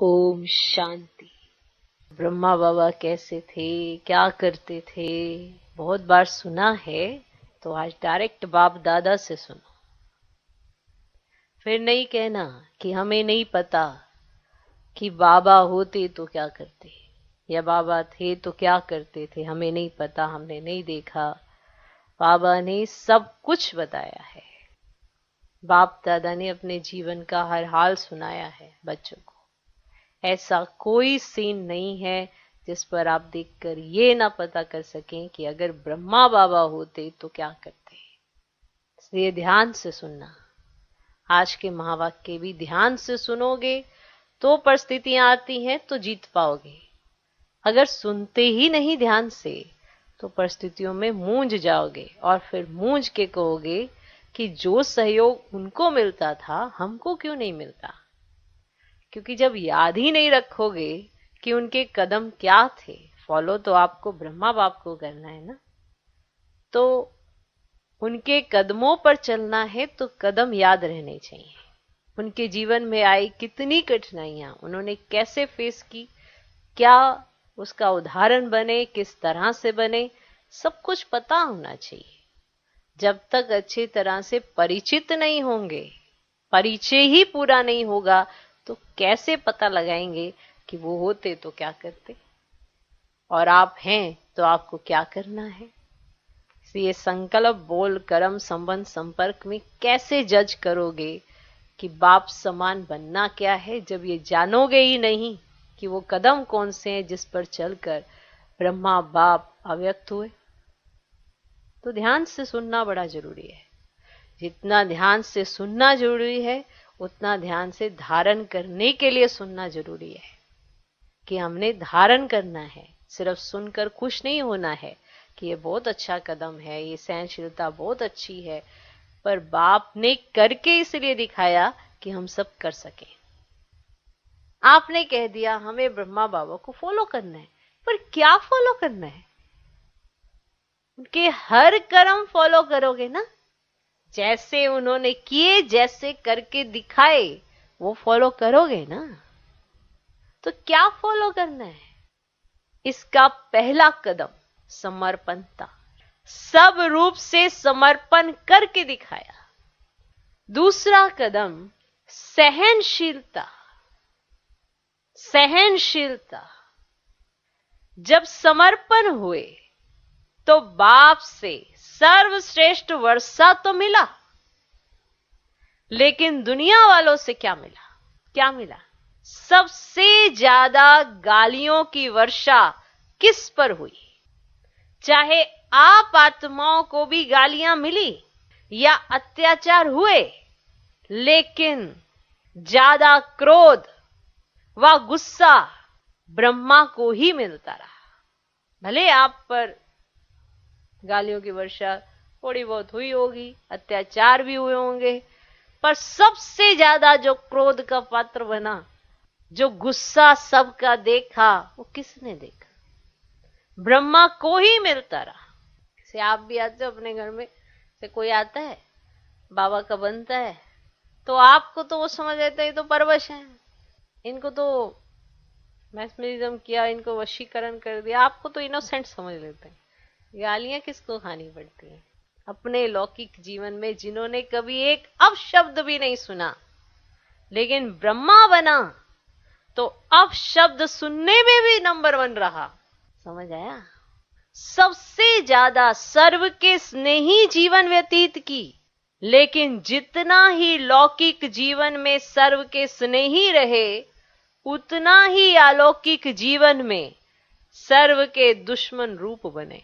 ओम शांति। ब्रह्मा बाबा कैसे थे, क्या करते थे, बहुत बार सुना है, तो आज डायरेक्ट बाप दादा से सुनो। फिर नहीं कहना कि हमें नहीं पता कि बाबा होते तो क्या करते, या बाबा थे तो क्या करते थे, हमें नहीं पता, हमने नहीं देखा। बाबा ने सब कुछ बताया है। बाप दादा ने अपने जीवन का हर हाल सुनाया है बच्चों को। ऐसा कोई सीन नहीं है जिस पर आप देखकर ये ना पता कर सकें कि अगर ब्रह्मा बाबा होते तो क्या करते। इसलिए ध्यान से सुनना। आज के महावाक्य भी ध्यान से सुनोगे तो परिस्थितियां आती हैं तो जीत पाओगे। अगर सुनते ही नहीं ध्यान से तो परिस्थितियों में मूंझ जाओगे और फिर मूंझ के कहोगे कि जो सहयोग उनको मिलता था हमको क्यों नहीं मिलता। क्योंकि जब याद ही नहीं रखोगे कि उनके कदम क्या थे, फॉलो तो आपको ब्रह्मा बाप को करना है ना, तो उनके कदमों पर चलना है तो कदम याद रहने चाहिए। उनके जीवन में आई कितनी कठिनाइयां, उन्होंने कैसे फेस की, क्या उसका उदाहरण बने, किस तरह से बने, सब कुछ पता होना चाहिए। जब तक अच्छी तरह से परिचित नहीं होंगे, परिचय ही पूरा नहीं होगा, तो कैसे पता लगाएंगे कि वो होते तो क्या करते और आप हैं तो आपको क्या करना है। इसलिए संकल्प, बोल, कर्म, संबंध, संपर्क में कैसे जज करोगे कि बाप समान बनना क्या है, जब ये जानोगे ही नहीं कि वो कदम कौन से हैं जिस पर चलकर ब्रह्मा बाप अव्यक्त हुए। तो ध्यान से सुनना बड़ा जरूरी है। जितना ध्यान से सुनना जरूरी है उतना ध्यान से धारण करने के लिए सुनना जरूरी है कि हमने धारण करना है। सिर्फ सुनकर खुश नहीं होना है कि ये बहुत अच्छा कदम है, ये सहनशीलता बहुत अच्छी है, पर बाप ने करके इसलिए दिखाया कि हम सब कर सके। आपने कह दिया हमें ब्रह्मा बाबा को फॉलो करना है, पर क्या फॉलो करना है? उनके हर कर्म फॉलो करोगे ना, जैसे उन्होंने किए, जैसे करके दिखाए, वो फॉलो करोगे ना। तो क्या फॉलो करना है? इसका पहला कदम समर्पण था। सब रूप से समर्पण करके दिखाया। दूसरा कदम सहनशीलता। सहनशीलता। जब समर्पण हुए तो बाप से सर्वश्रेष्ठ वर्षा तो मिला, लेकिन दुनिया वालों से क्या मिला? क्या मिला? सबसे ज्यादा गालियों की वर्षा किस पर हुई? चाहे आप आत्माओं को भी गालियां मिली या अत्याचार हुए, लेकिन ज्यादा क्रोध व गुस्सा ब्रह्मा को ही मिलता रहा। भले आप पर गालियों की वर्षा थोड़ी बहुत हुई होगी, अत्याचार भी हुए होंगे, पर सबसे ज्यादा जो क्रोध का पात्र बना, जो गुस्सा सबका देखा, वो किसने देखा? ब्रह्मा को ही मिलता रहा। से आप भी आते हो अपने घर में, से कोई आता है बाबा का बनता है तो आपको तो वो समझ आता है ये तो परवश है, इनको तो मैस्मरिज्म किया, इनको वशीकरण कर दिया, आपको तो इनोसेंट समझ लेते हैं। गालियां किसको खानी पड़ती हैं? अपने लौकिक जीवन में जिन्होंने कभी एक अपशब्द भी नहीं सुना, लेकिन ब्रह्मा बना तो अपशब्द सुनने में भी नंबर 1 रहा। समझ आया? सबसे ज्यादा सर्व के स्नेही जीवन व्यतीत की, लेकिन जितना ही लौकिक जीवन में सर्व के स्नेही रहे, उतना ही अलौकिक जीवन में सर्व के दुश्मन रूप बने।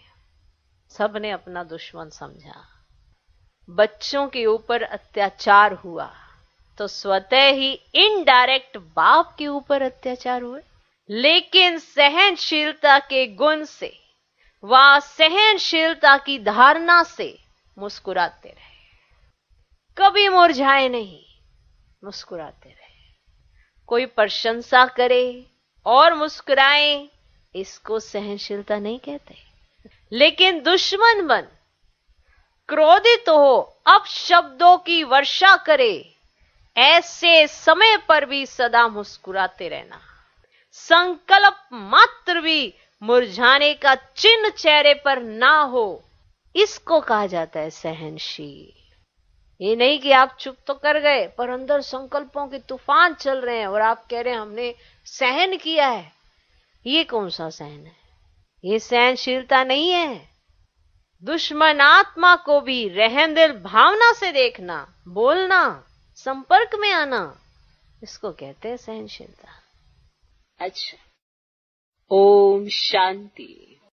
सबने अपना दुश्मन समझा। बच्चों के ऊपर अत्याचार हुआ तो स्वतः ही इनडायरेक्ट बाप के ऊपर अत्याचार हुए, लेकिन सहनशीलता के गुण से व सहनशीलता की धारणा से मुस्कुराते रहे। कभी मुरझाए नहीं, मुस्कुराते रहे। कोई प्रशंसा करे और मुस्कुराए, इसको सहनशीलता नहीं कहते। लेकिन दुश्मन बन क्रोधित हो, अपशब्दों की वर्षा करे, ऐसे समय पर भी सदा मुस्कुराते रहना, संकल्प मात्र भी मुरझाने का चिन्ह चेहरे पर ना हो, इसको कहा जाता है सहनशील। ये नहीं कि आप चुप तो कर गए पर अंदर संकल्पों के तूफान चल रहे हैं और आप कह रहे हैं हमने सहन किया है। ये कौन सा सहन है? ये सहनशीलता नहीं है। दुश्मन आत्मा को भी रहमदिल भावना से देखना, बोलना, संपर्क में आना, इसको कहते हैं सहनशीलता। अच्छा, ओम शांति।